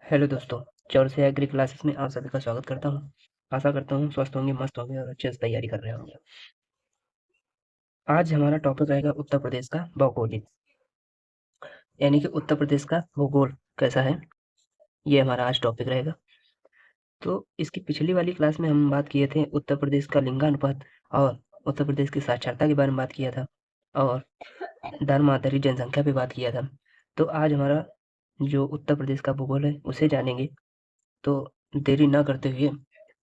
Hello दोस्तों, चौर से एग्री क्लासेस में आप सभी का स्वागत करता हूँ। आशा करता हूँ स्वस्थ होंगे, मस्त होंगे और अच्छे से तैयारी कर रहे होंगे। आज हमारा टॉपिक रहेगा उत्तर प्रदेश का भौगोलिक, यानी कि उत्तर प्रदेश का भूगोल कैसा है, ये हमारा आज टॉपिक रहेगा। तो इसकी पिछली वाली क्लास में हम बात किए थे उत्तर प्रदेश का लिंगानुपात और उत्तर प्रदेश की साक्षरता के बारे में बात किया था और धर्म आधारित जनसंख्या पे बात किया था। तो आज हमारा जो उत्तर प्रदेश का भूगोल है उसे जानेंगे। तो देरी ना करते हुए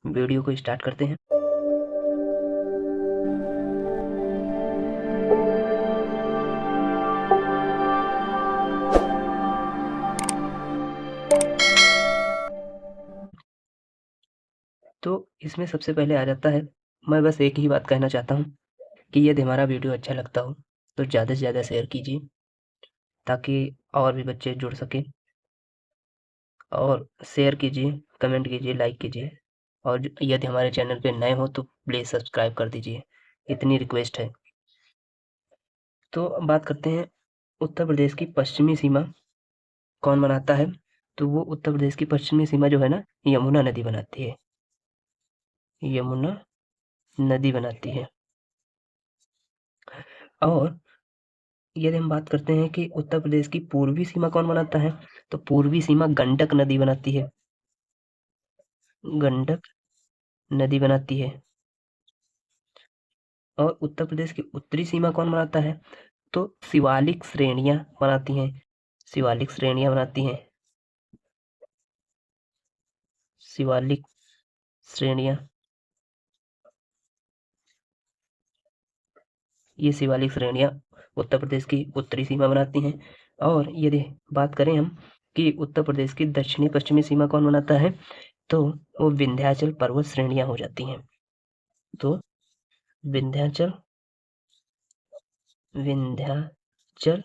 वीडियो को स्टार्ट करते हैं। तो इसमें सबसे पहले आ जाता है, मैं बस एक ही बात कहना चाहता हूँ कि यदि हमारा वीडियो अच्छा लगता हो तो ज़्यादा से ज़्यादा शेयर कीजिए ताकि और भी बच्चे जुड़ सकें। और शेयर कीजिए, कमेंट कीजिए, लाइक कीजिए और यदि हमारे चैनल पे नए हो तो प्लीज़ सब्सक्राइब कर दीजिए, इतनी रिक्वेस्ट है। तो अब बात करते हैं उत्तर प्रदेश की पश्चिमी सीमा कौन बनाता है। तो वो उत्तर प्रदेश की पश्चिमी सीमा जो है ना, यमुना नदी बनाती है। यमुना नदी बनाती है। और यदि हम बात करते हैं कि उत्तर प्रदेश की पूर्वी सीमा कौन बनाता है, तो पूर्वी सीमा गंडक नदी बनाती है। गंडक नदी बनाती है। और उत्तर प्रदेश की उत्तरी सीमा कौन बनाता है, तो शिवालिक श्रेणियां बनाती हैं। शिवालिक श्रेणियां बनाती हैं। शिवालिक श्रेणियां, ये शिवालिक श्रेणियां उत्तर प्रदेश की उत्तरी सीमा बनाती हैं। और यदि बात करें हम कि उत्तर प्रदेश की दक्षिणी पश्चिमी सीमा कौन बनाता है, तो वो विंध्याचल पर्वत श्रेणियां हो जाती हैं। तो विंध्याचल विंध्याचल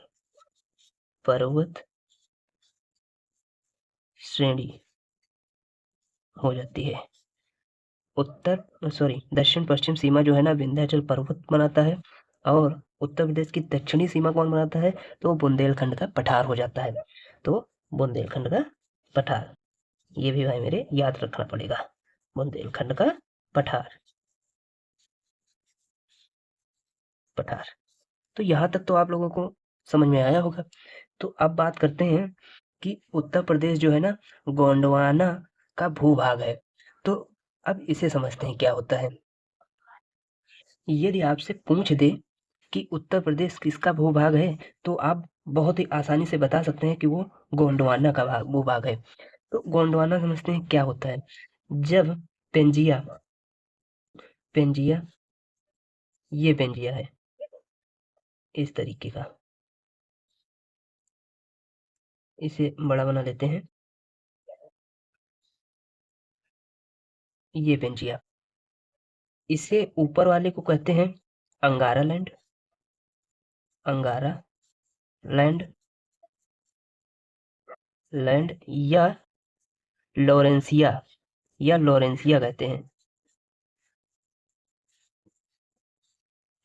पर्वत श्रेणी हो जाती है। दक्षिण पश्चिम सीमा जो है ना, विंध्याचल पर्वत बनाता है। और उत्तर प्रदेश की दक्षिणी सीमा कौन बनाता है, तो बुंदेलखंड का पठार हो जाता है। तो बुंदेलखंड का पठार, ये भी भाई मेरे याद रखना पड़ेगा। बुंदेलखंड का पठार, पठार। तो यहाँ तक तो आप लोगों को समझ में आया होगा। तो अब बात करते हैं कि उत्तर प्रदेश जो है ना, गोंडवाना का भूभाग है। तो अब इसे समझते हैं क्या होता है। यदि आपसे पूछ दे कि उत्तर प्रदेश किसका भूभाग है, तो आप बहुत ही आसानी से बता सकते हैं कि वो गोंडवाना का भूभाग है। तो गोंडवाना समझते हैं क्या होता है। जब पेंजिया पेंजिया ये पेंजिया है इस तरीके का, इसे बड़ा बना लेते हैं। ये पेंजिया, इसे ऊपर वाले को कहते हैं अंगारा लैंड। अंगारा लैंड, लैंड या लॉरेंसिया, या लॉरेंसिया कहते हैं।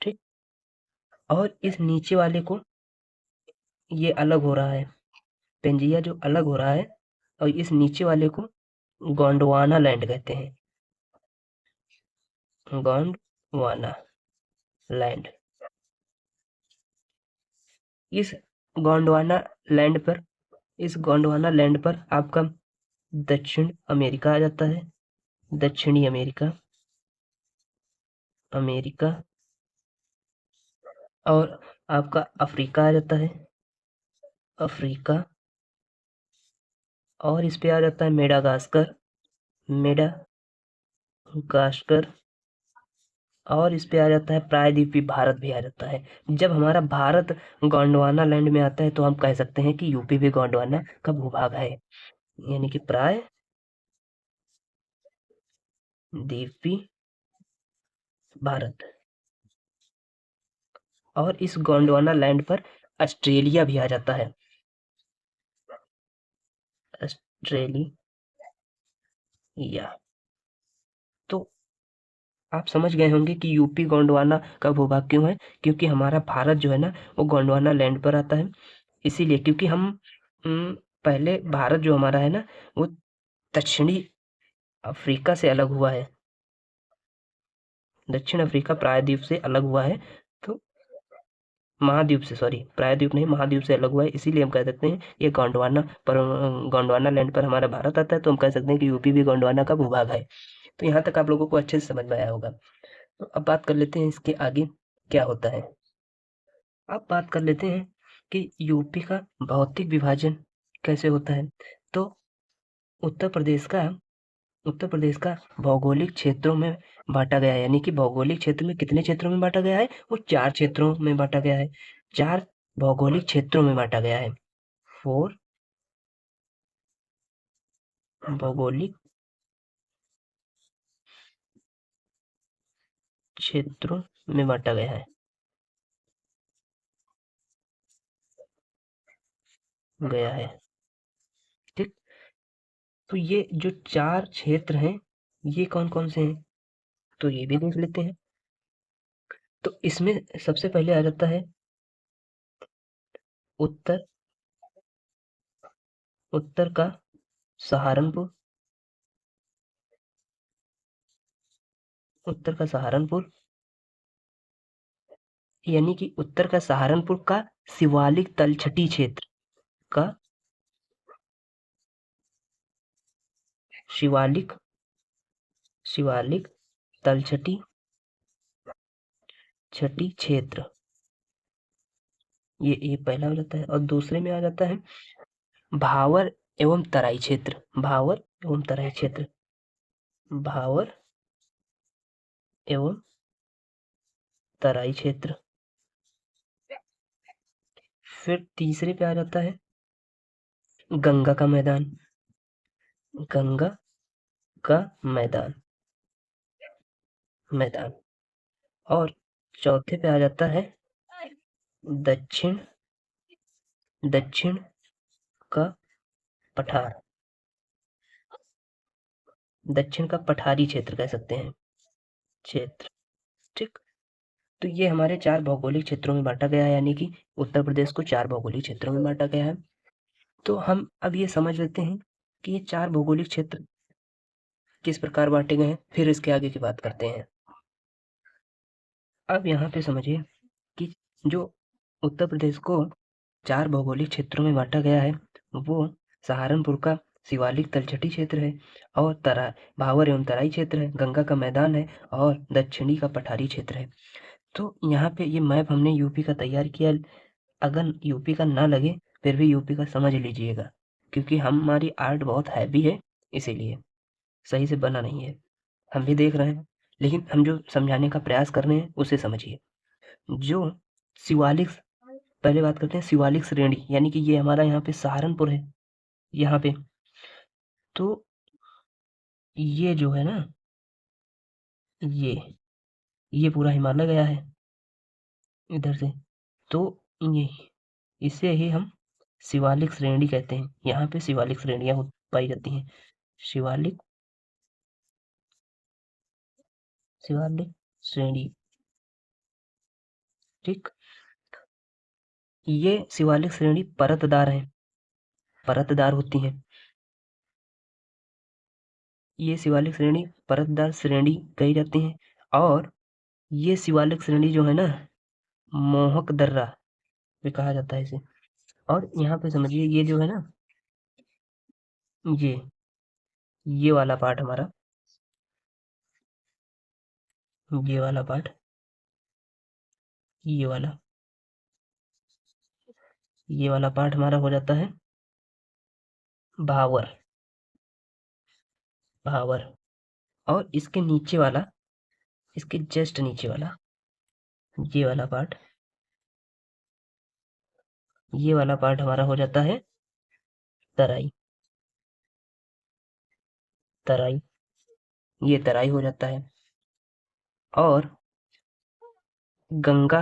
ठीक। और इस नीचे वाले को, ये अलग हो रहा है, पेंजिया जो अलग हो रहा है, और इस नीचे वाले को गोंडवाना लैंड कहते हैं। गोंडवाना लैंड। इस गोंडवाना लैंड पर इस गोंडवाना लैंड पर आपका दक्षिण अमेरिका आ जाता है। दक्षिणी अमेरिका, अमेरिका। और आपका अफ्रीका आ जाता है, अफ्रीका। और इस पे आ जाता है मेडागास्कर, मेडागास्कर। और इस पे आ जाता है प्रायद्वीपीय भारत भी आ जाता है। जब हमारा भारत गोंडवाना लैंड में आता है तो हम कह सकते हैं कि यूपी भी गोंडवाना का भूभाग है, यानी कि प्रायद्वीपीय भारत। और इस गोंडवाना लैंड पर ऑस्ट्रेलिया भी आ जाता है। ऑस्ट्रेलिया। तो आप समझ गए होंगे कि यूपी गोंडवाना का भूभाग क्यों है, क्योंकि हमारा भारत जो है ना, वो गोंडवाना लैंड पर आता है। इसीलिए क्योंकि हम पहले भारत जो हमारा है ना, वो दक्षिणी अफ्रीका से अलग हुआ है। दक्षिण अफ्रीका प्रायद्वीप से अलग हुआ है। तो महाद्वीप से, सॉरी, प्रायद्वीप नहीं, महाद्वीप से अलग हुआ है, इसीलिए हम कह सकते हैं ये गोंडवाना पर, गोंडवाना लैंड पर हमारा भारत आता है, तो हम कह सकते हैं कि यूपी भी गोंडवाना का भूभाग है। तो यहाँ तक आप लोगों को अच्छे से समझ में आया होगा। तो अब बात कर लेते हैं इसके आगे क्या होता है। अब बात कर लेते हैं कि यूपी का भौतिक विभाजन कैसे होता है। तो उत्तर प्रदेश का उत्तर प्रदेश का भौगोलिक क्षेत्रों में बांटा गया है, यानी कि भौगोलिक क्षेत्र में कितने क्षेत्रों में बांटा गया है, वो 4 क्षेत्रों में बांटा गया है। 4 भौगोलिक क्षेत्रों में बांटा गया है। 4 भौगोलिक क्षेत्रों में बांटा गया है। गया है, ठीक। तो ये जो 4 क्षेत्र हैं, ये कौन-कौन से हैं? तो ये भी देख लेते हैं। तो इसमें सबसे पहले आ जाता है उत्तर उत्तर का सहारनपुर। उत्तर का सहारनपुर, यानी कि उत्तर का सहारनपुर का शिवालिक तलछटी क्षेत्र का शिवालिक शिवालिक तलछटी छटी क्षेत्र, ये पहला हो जाता है। और दूसरे में आ जाता है भावर एवं तराई क्षेत्र। भावर एवं तराई क्षेत्र। भावर एवं तराई क्षेत्र। फिर तीसरे पे आ जाता है गंगा का मैदान। गंगा का मैदान मैदान। और चौथे पे आ जाता है दक्षिण दक्षिण का पठार। दक्षिण का पठारी क्षेत्र कह सकते हैं, क्षेत्र, ठीक। तो ये हमारे 4 भौगोलिक क्षेत्रों में बांटा गया है, यानी कि उत्तर प्रदेश को 4 भौगोलिक क्षेत्रों में बांटा गया है। तो हम अब ये समझ लेते हैं कि ये 4 भौगोलिक क्षेत्र किस प्रकार बांटे गए हैं, फिर इसके आगे की बात करते हैं। अब यहाँ पे समझिए कि जो उत्तर प्रदेश को 4 भौगोलिक क्षेत्रों में बांटा गया है, वो सहारनपुर का शिवालिक तलछटी क्षेत्र है, और भावर एवं तराई क्षेत्र है, गंगा का मैदान है, और दक्षिणी का पठारी क्षेत्र है। तो यहाँ पे ये मैप हमने यूपी का तैयार किया। अगर यूपी का ना लगे, फिर भी यूपी का समझ लीजिएगा, क्योंकि हमारी आर्ट बहुत हैवी है, इसीलिए सही से बना नहीं है। हम भी देख रहे हैं, लेकिन हम जो समझाने का प्रयास कर रहे हैं उसे समझिए। जो शिवालिक पहले बात करते हैं शिवालिक श्रेणी, यानी कि ये हमारा यहाँ पे सहारनपुर है। यहाँ पे तो ये जो है ना, ये ये पूरा हिमालय गया है इधर से। तो ये इसे ही हम शिवालिक श्रेणी कहते हैं। यहाँ पे शिवालिक श्रेणियां पाई जाती हैं। शिवालिक शिवालिक श्रेणी, ठीक। ये शिवालिक श्रेणी परतदार है, परतदार होती हैं। ये शिवालिक श्रेणी परतदार श्रेणी कही जाती हैं। और ये शिवालिक श्रेणी जो है ना, मोहक दर्रा भी कहा जाता है इसे। और यहाँ पे समझिए ये जो है ना, ये ये वाला पार्ट हमारा, ये वाला पार्ट, ये वाला ये वाला पार्ट हमारा हो जाता है भावर। भावर। और इसके नीचे वाला, इसके जस्ट नीचे वाला, ये वाला पार्ट, ये वाला पार्ट हमारा हो जाता है तराई। तराई, ये तराई हो जाता है। और गंगा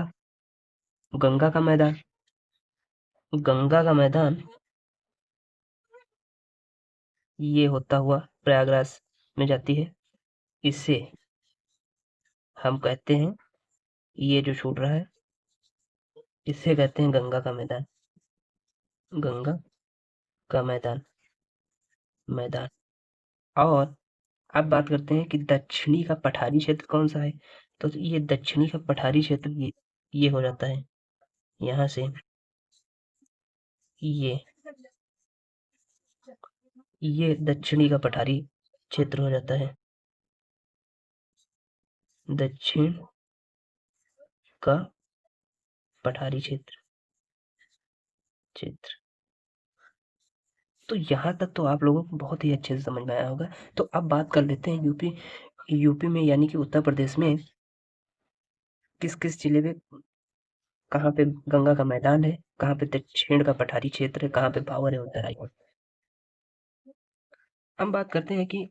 गंगा का मैदान, गंगा का मैदान ये होता हुआ प्रयागराज में जाती है। इसे हम कहते हैं, ये जो छूट रहा है, इसे कहते हैं गंगा का मैदान। गंगा का मैदान मैदान। और अब बात करते हैं कि दक्षिणी का पठारी क्षेत्र कौन सा है। तो ये दक्षिणी का पठारी क्षेत्र ये हो जाता है यहाँ से ये ये दक्षिणी का पठारी क्षेत्र हो जाता है। दक्षिण का पठारी क्षेत्र। तो यहाँ तक तो आप लोगों को बहुत ही अच्छे से समझ में आया होगा। तो अब बात कर लेते हैं यूपी में यानी कि उत्तर प्रदेश में किस किस जिले में कहाँ पे गंगा का मैदान है, कहाँ पे दक्षिण का पठारी क्षेत्र है, कहाँ पे भावर है उत्तराई। हम बात करते हैं कि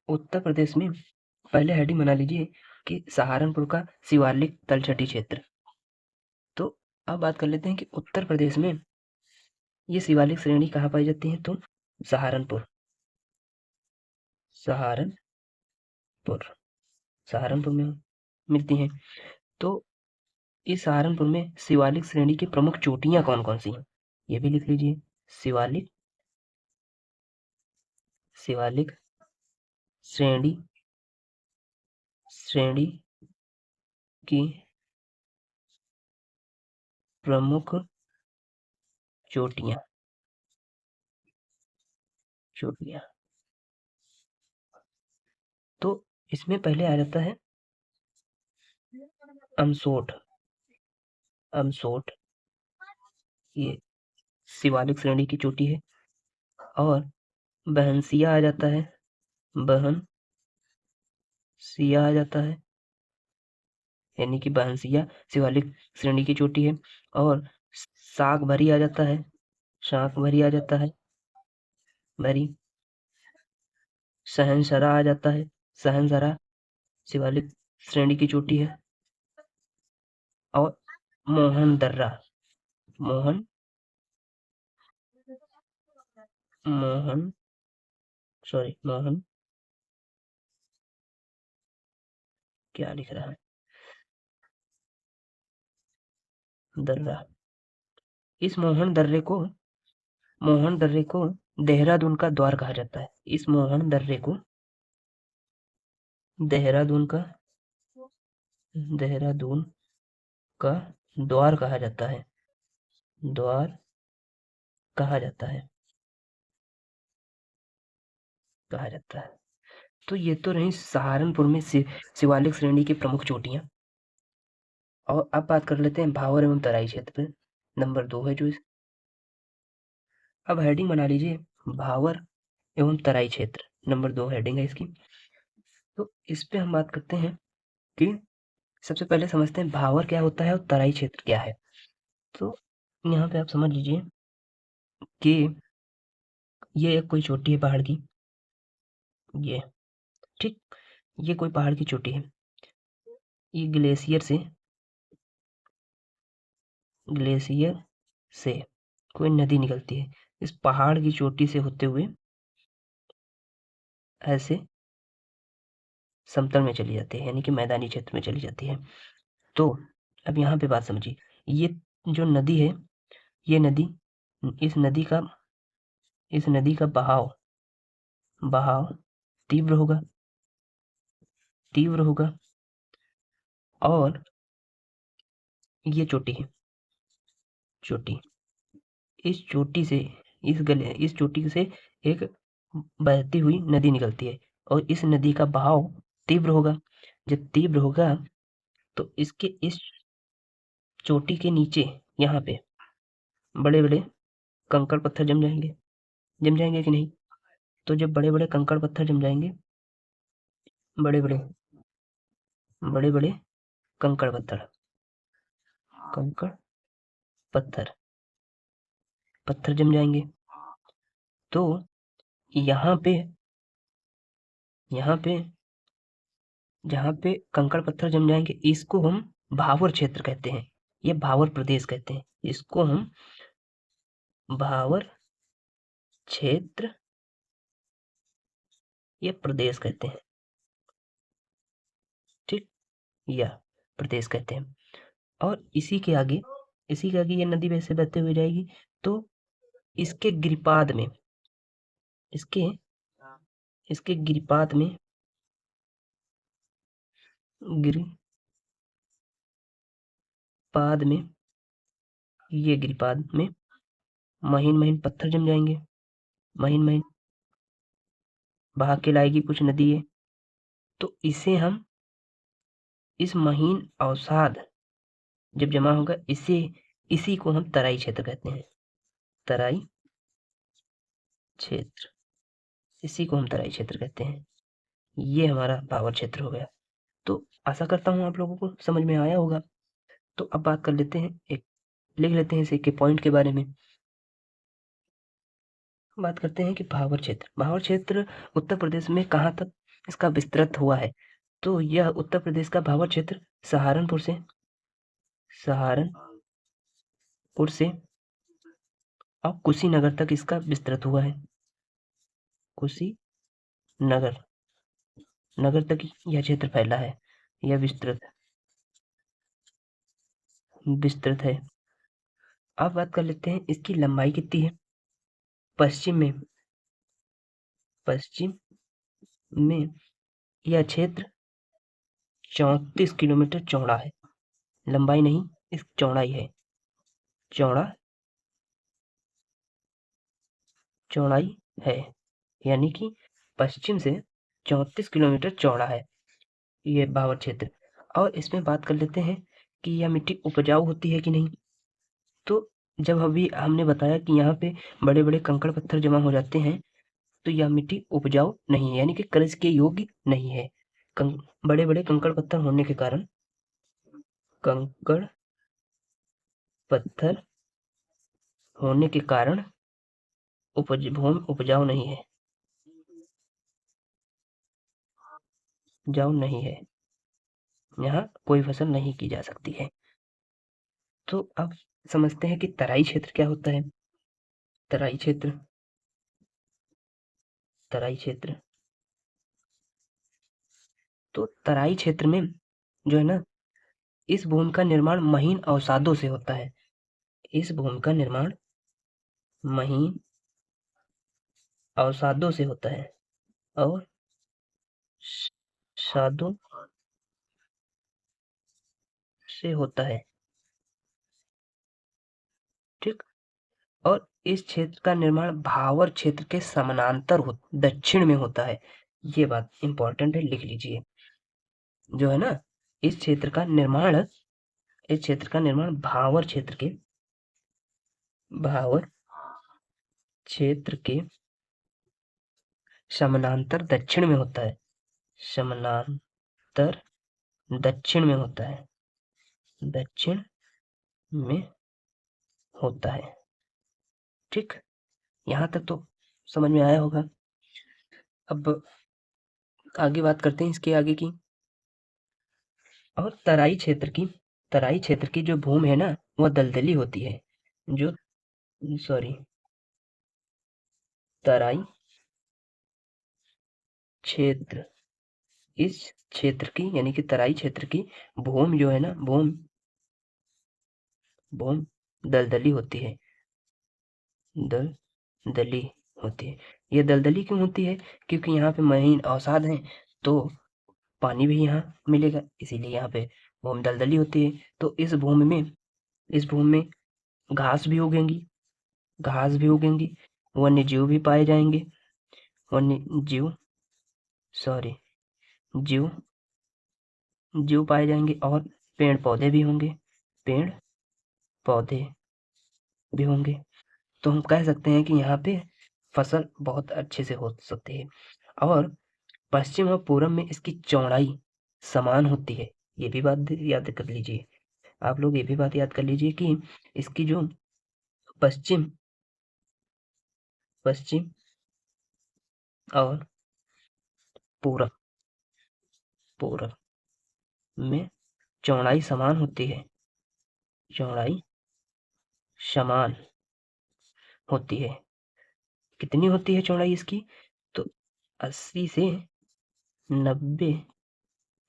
उत्तर प्रदेश में पहले हेडिंग बना लीजिए कि सहारनपुर का शिवालिक तलछटी क्षेत्र। तो अब बात कर लेते हैं कि उत्तर प्रदेश में ये शिवालिक श्रेणी कहाँ पाई जाती है। तो सहारनपुर सहारनपुर सहारनपुर में मिलती हैं। तो इस सहारनपुर में शिवालिक श्रेणी की प्रमुख चोटियां कौन कौन सी हैं, ये भी लिख लीजिए। शिवालिक शिवालिक श्रेणी श्रेणी की प्रमुख चोटियां चोटियां। तो इसमें पहले आ जाता है अमसोठ अमसोठ ये शिवालिक श्रेणी की चोटी है। और बहनसिया आ जाता है बहनसिया आ जाता है यानी कि बहनसिया शिवालिक श्रेणी की चोटी है। और साग भरी आ जाता है शाक भरी आ जाता है भरी। सहनसरा आ जाता है सहनसरा शिवालिक श्रेणी की चोटी है। और मोहन दर्रा मोहन मोहन मोहन क्या लिख रहा है दर्रा। इस मोहन दर्रे को देहरादून का द्वार कहा जाता है। इस मोहन दर्रे को देहरादून का देहरादून का द्वार द्वार कहा जाता है। तो ये तो रही सहारनपुर में शिवालिक श्रेणी की प्रमुख चोटियां। और अब बात कर लेते हैं भावर एवं तराई क्षेत्र पे। नंबर 2 है जो अब हेडिंग बना लीजिए भावर एवं तराई क्षेत्र। नंबर 2 हेडिंग है इसकी। तो इस पे हम बात करते हैं कि सबसे पहले समझते हैं भावर क्या होता है और तराई क्षेत्र क्या है। तो यहाँ पे आप समझ लीजिए कि ये एक कोई चोटी है पहाड़ की। ये ठीक ये कोई पहाड़ की चोटी है। ये ग्लेशियर से कोई नदी निकलती है। इस पहाड़ की चोटी से होते हुए ऐसे समतल में चली जाती है यानी कि मैदानी क्षेत्र में चली जाती है। तो अब यहाँ पे बात समझिए ये जो नदी है ये नदी इस नदी का बहाव बहाव तीव्र होगा और ये चोटी इस चोटी से एक बहती हुई नदी निकलती है और इस नदी का बहाव तीव्र होगा। जब तीव्र होगा तो इसके इस चोटी के नीचे यहाँ पे बड़े बड़े कंकड़ पत्थर जम जाएंगे कि नहीं। तो जब बड़े बड़े कंकड़ पत्थर जम जाएंगे बड़े बड़े बड़े बड़े कंकड़ कंकड़ पत्थर पत्थर जम जाएंगे। तो यहाँ पे यहाँ पे जहाँ पे कंकड़ पत्थर जम जाएंगे इसको हम भावर क्षेत्र कहते हैं। ये भावर प्रदेश कहते हैं। इसको हम भावर क्षेत्र या प्रदेश कहते हैं। ठीक या प्रदेश कहते हैं। और इसी के आगे ये नदी वैसे बहते हुए जाएगी। तो इसके गिरिपाद में इसके इसके गिरिपाद में गिरिपाद में ये गिरिपाद में महीन-महीन पत्थर जम जाएँगे। महीन-महीन बहा के लाएगी कुछ नदी है। तो इसे हम इस महीन अवसाद जब जमा होगा इसी को हम तराई क्षेत्र कहते हैं। तराई क्षेत्र, इसी को हम तराई क्षेत्र कहते हैं। ये हमारा भावर क्षेत्र हो गया। तो आशा करता हूँ आप लोगों को समझ में आया होगा। तो अब बात कर लेते हैं, एक लिख लेते हैं इस के पॉइंट के बारे में। बात करते हैं कि भावर क्षेत्र। भावर क्षेत्र उत्तर प्रदेश में कहाँ तक इसका विस्तृत हुआ है? तो यह उत्तर प्रदेश का भावर क्षेत्र सहारनपुर से और कुशीनगर तक इसका विस्तृत हुआ है। कुशीनगर तक यह क्षेत्र फैला है, यह विस्तृत है। अब बात कर लेते हैं इसकी लंबाई कितनी है। पश्चिम में यह क्षेत्र 34 किलोमीटर चौड़ा है। लंबाई नहीं, इस चौड़ाई है। चौड़ाई है, यानी कि पश्चिम से 34 किलोमीटर चौड़ा है ये भावर क्षेत्र। और इसमें बात कर लेते हैं कि यह मिट्टी उपजाऊ होती है कि नहीं। तो जब अभी हमने बताया कि यहाँ पे बड़े-बड़े कंकड़ पत्थर जमा हो जाते हैं, तो यह मिट्टी उपजाऊ नहीं है, यानी कि कृषि के योग्य नहीं है। बड़े-बड़े कंकड़ पत्थर होने के कारण कंकड़ पत्थर होने के कारण भूमि उपजाऊ नहीं है। यहाँ कोई फसल नहीं की जा सकती है। तो अब समझते हैं कि तराई क्षेत्र क्या होता है। तराई क्षेत्र तो तराई क्षेत्र में जो है ना, इस भूमि का निर्माण महीन अवसादों से होता है। इस भूमि का निर्माण महीन अवसादों से होता है और सादों से होता है, ठीक। और इस क्षेत्र का निर्माण भावर क्षेत्र के समानांतर दक्षिण में होता है। ये बात इंपॉर्टेंट है, लिख लीजिए। जो है ना, इस क्षेत्र का निर्माण भावर क्षेत्र के समानांतर दक्षिण में होता है। समानांतर दक्षिण में होता है। दक्षिण में होता है, ठीक। यहाँ तक तो समझ में आया होगा। अब आगे बात करते हैं इसके आगे की। और तराई क्षेत्र की जो भूमि है ना, वह दलदली होती है। जो सॉरी तराई क्षेत्र, इस क्षेत्र की यानी कि तराई क्षेत्र की भूमि जो है ना, भूमि दलदली होती है। दलदली होती है। ये दलदली क्यों होती है? क्योंकि यहाँ पे महीन अवसाद हैं, तो पानी भी यहाँ मिलेगा, इसीलिए यहाँ पे भूमि दलदली होती है। तो इस भूमि में घास भी उगेंगी, वन्य जीव भी पाए जाएंगे, वन्य जीव सॉरी जीव जीव पाए जाएंगे और पेड़ पौधे भी होंगे। तो हम कह सकते हैं कि यहाँ पे फसल बहुत अच्छे से हो सकती है। और पश्चिम और पूरब में इसकी चौड़ाई समान होती है। ये भी बात याद कर लीजिए, आप लोग ये भी बात याद कर लीजिए कि इसकी जो पश्चिम और पूरब में चौड़ाई समान होती है। कितनी होती है चौड़ाई इसकी? तो 80 से 90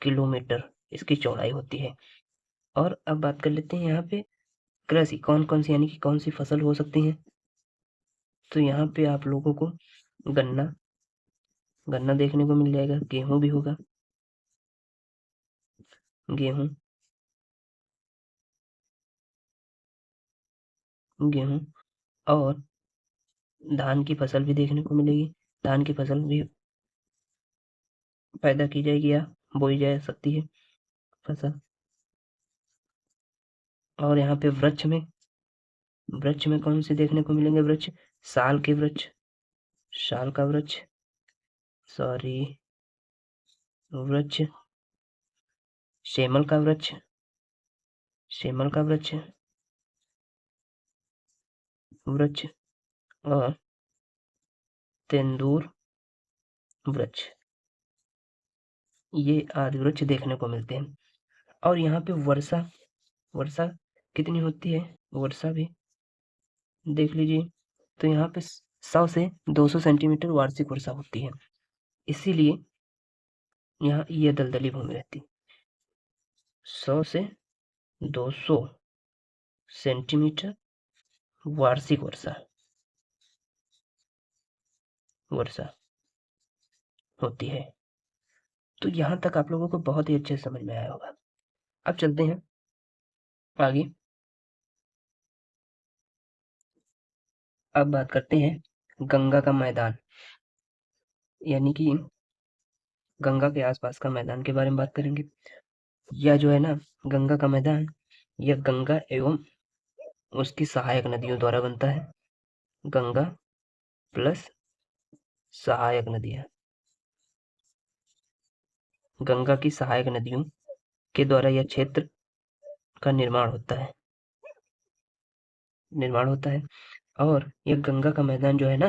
किलोमीटर इसकी चौड़ाई होती है। और अब बात कर लेते हैं यहाँ पे कृषि कौन-कौन सी यानी कि कौन सी फसल हो सकती है। तो यहाँ पे आप लोगों को गन्ना गन्ना देखने को मिल जाएगा, गेहूं भी होगा, गेहूं गेहूं और धान की फसल भी देखने को मिलेगी। धान की फसल भी पैदा की जाएगी या बोई जा सकती है फसल। और यहाँ पे वृक्ष में कौन से देखने को मिलेंगे? वृक्ष, साल के वृक्ष, साल का वृक्ष, सॉरी, वृक्ष, सेमल का वृक्ष, सेमल का वृक्ष, वृक्ष और तेंदूर वृक्ष, ये आदि वृक्ष देखने को मिलते हैं। और यहाँ पे वर्षा वर्षा कितनी होती है? वर्षा भी देख लीजिए। तो यहाँ पे 100 से 200 सेंटीमीटर वार्षिक वर्षा होती है, इसीलिए यहाँ ये दलदली भूमि रहती। 100 से 200 सेंटीमीटर वार्षिक वर्षा वर्षा होती है। तो यहाँ तक आप लोगों को बहुत ही अच्छे से समझ में आया होगा। अब चलते हैं आगे। अब बात करते हैं गंगा का मैदान, यानी कि गंगा के आसपास का मैदान के बारे में बात करेंगे। यह जो है ना, गंगा का मैदान, यह गंगा एवं उसकी सहायक नदियों द्वारा बनता है। गंगा प्लस सहायक नदियां, गंगा की सहायक नदियों के द्वारा यह क्षेत्र का निर्माण होता है। और यह गंगा का मैदान जो है ना,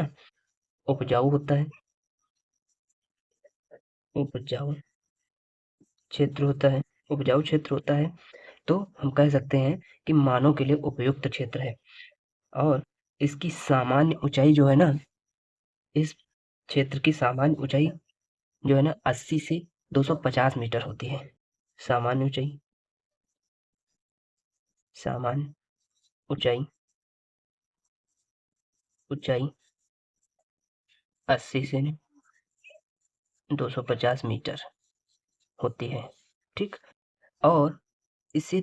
उपजाऊ होता है, उपजाऊ उपजाऊ क्षेत्र होता है। तो हम कह सकते हैं कि मानव के लिए उपयुक्त क्षेत्र है। और इसकी सामान्य ऊंचाई जो है ना, इस क्षेत्र की सामान्य ऊंचाई जो है ना 80 से 250 मीटर होती है। सामान्य ऊंचाई सामान्य ऊंचाई ऊंचाई 80 से 250 मीटर होती है। ठीक। और इसे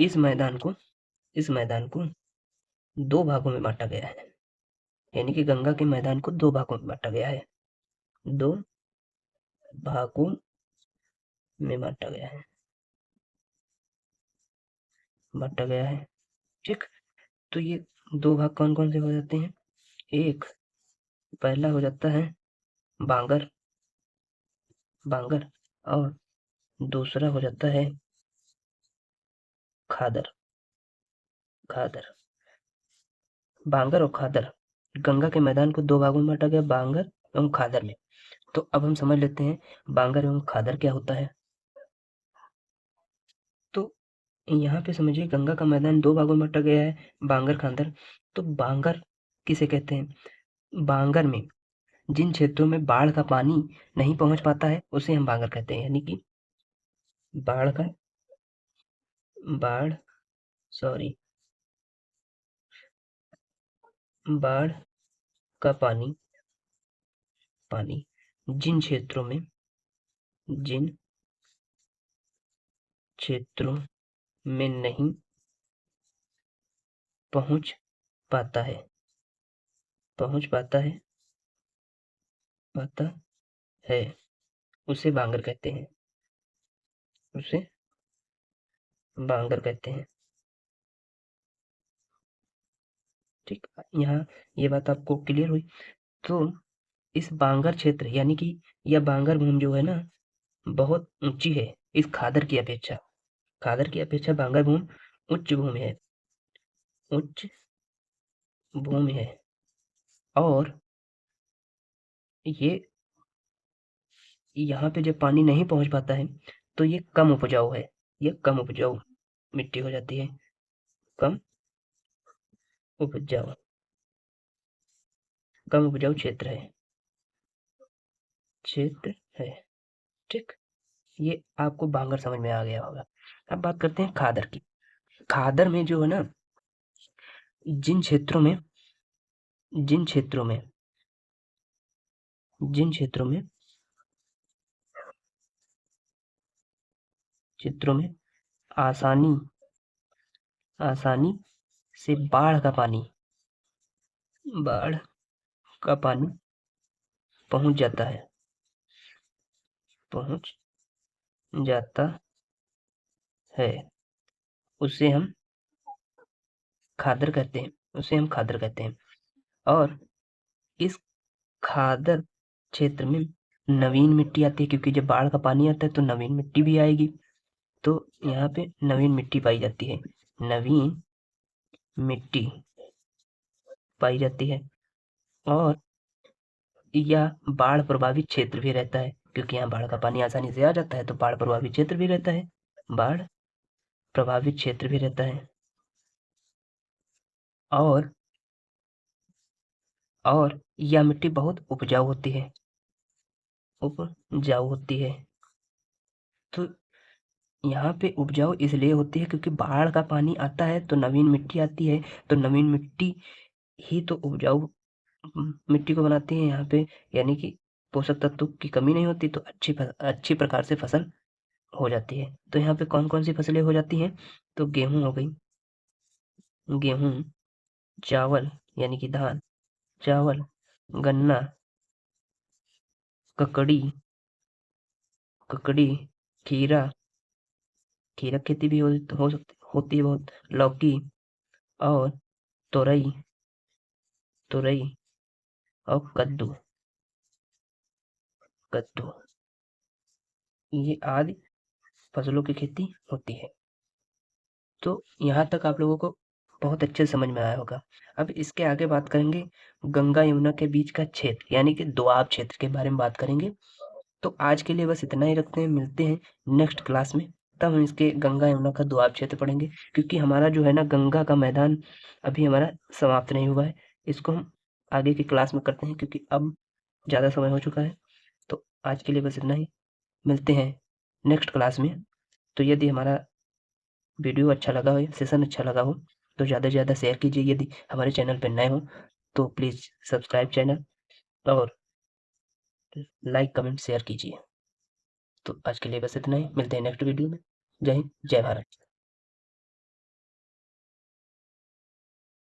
इस मैदान को दो भागों में बांटा गया है, यानी कि गंगा के मैदान को दो भागों में बांटा गया है, दो भागों में बांटा गया है। ठीक। तो ये दो भाग कौन कौन से हो जाते हैं? एक पहला हो जाता है बांगर बांगर और दूसरा हो जाता है खादर खादर। बांगर और खादर, गंगा के मैदान को दो भागों में बांटा गया, बांगर एवं खादर में। तो अब हम समझ लेते हैं बांगर एवं खादर क्या होता है। तो यहाँ पे समझिए, गंगा का मैदान दो भागों में बांटा गया है, बांगर खादर। तो बांगर किसे कहते हैं? बांगर में जिन क्षेत्रों में बाढ़ का पानी नहीं पहुंच पाता है, उसे हम बांगर कहते हैं। यानी कि बाढ़ का बाढ़ सॉरी बाढ़ का पानी जिन क्षेत्रों में नहीं पहुंच पाता है पहुंच पाता है उसे बांगर कहते हैं उसे बांगर कहते हैं। ठीक। यहाँ ये बात आपको क्लियर हुई। तो इस बांगर क्षेत्र, यानी कि यह बांगर भूमि जो है ना, बहुत ऊंची है इस खादर की अपेक्षा बांगर भूमि उच्च भूमि है उच्च भूमि है। और ये यहाँ पे जब पानी नहीं पहुंच पाता है, तो ये कम उपजाऊ है, ये कम उपजाऊ मिट्टी हो जाती है, कम उपजाऊ क्षेत्र है। ठीक। ये आपको बांगर समझ में आ गया होगा। अब बात करते हैं खादर की। खादर में जो है ना, जिन क्षेत्रों में जिन क्षेत्रों में जिन क्षेत्रों में आसानी आसानी से बाढ़ का पानी पहुंच जाता है पहुंच जाता है उसे हम खादर कहते हैं। और इस खादर क्षेत्र में नवीन मिट्टी आती है, क्योंकि जब बाढ़ का पानी आता है तो नवीन मिट्टी भी आएगी। तो यहाँ पे नवीन मिट्टी पाई जाती है। नवीन मिट्टी पाई जाती है। और यह बाढ़ प्रभावित क्षेत्र भी रहता है, क्योंकि यहाँ बाढ़ का पानी आसानी से आ जाता है, तो बाढ़ प्रभावित क्षेत्र भी रहता है। बाढ़ प्रभावित क्षेत्र भी रहता है। और यह मिट्टी बहुत उपजाऊ होती है। उपजाऊ होती है। तो यहाँ पे उपजाऊ इसलिए होती है क्योंकि बाढ़ का पानी आता है तो नवीन मिट्टी आती है, तो नवीन मिट्टी ही तो उपजाऊ मिट्टी को बनाती है यहाँ पे, यानी कि पोषक तत्व की कमी नहीं होती, तो अच्छी प्रकार से फसल हो जाती है। तो यहाँ पे कौन-कौन सी फसलें हो जाती हैं? तो गेहूँ हो गई, गेहूँ, चावल यानी कि धान, चावल, गन्ना, ककड़ी ककड़ी, खीरा, खीरा की खेती भी हो सकती होती है बहुत, लौकी और तोरई तुरई और कद्दू, ये आदि फसलों की खेती होती है। तो यहाँ तक आप लोगों को बहुत अच्छे से समझ में आया होगा। अब इसके आगे बात करेंगे गंगा यमुना के बीच का क्षेत्र, यानी कि दोआब क्षेत्र के बारे में बात करेंगे। तो आज के लिए बस इतना ही रखते हैं, मिलते हैं नेक्स्ट क्लास में। तब हम इसके गंगा यमुना का दोआब क्षेत्र पढ़ेंगे, क्योंकि हमारा जो है ना गंगा का मैदान अभी हमारा समाप्त नहीं हुआ है। इसको हम आगे की क्लास में करते हैं, क्योंकि अब ज़्यादा समय हो चुका है। तो आज के लिए बस इतना ही, मिलते हैं नेक्स्ट क्लास में। तो यदि हमारा वीडियो अच्छा लगा हो या सेशन अच्छा लगा हो तो ज़्यादा से ज़्यादा शेयर कीजिए। यदि हमारे चैनल पर नए हो तो प्लीज़ सब्सक्राइब चैनल और लाइक कमेंट शेयर कीजिए। तो आज के लिए बस इतना ही, मिलते हैं नेक्स्ट वीडियो में। जय हिंद, जय भारत।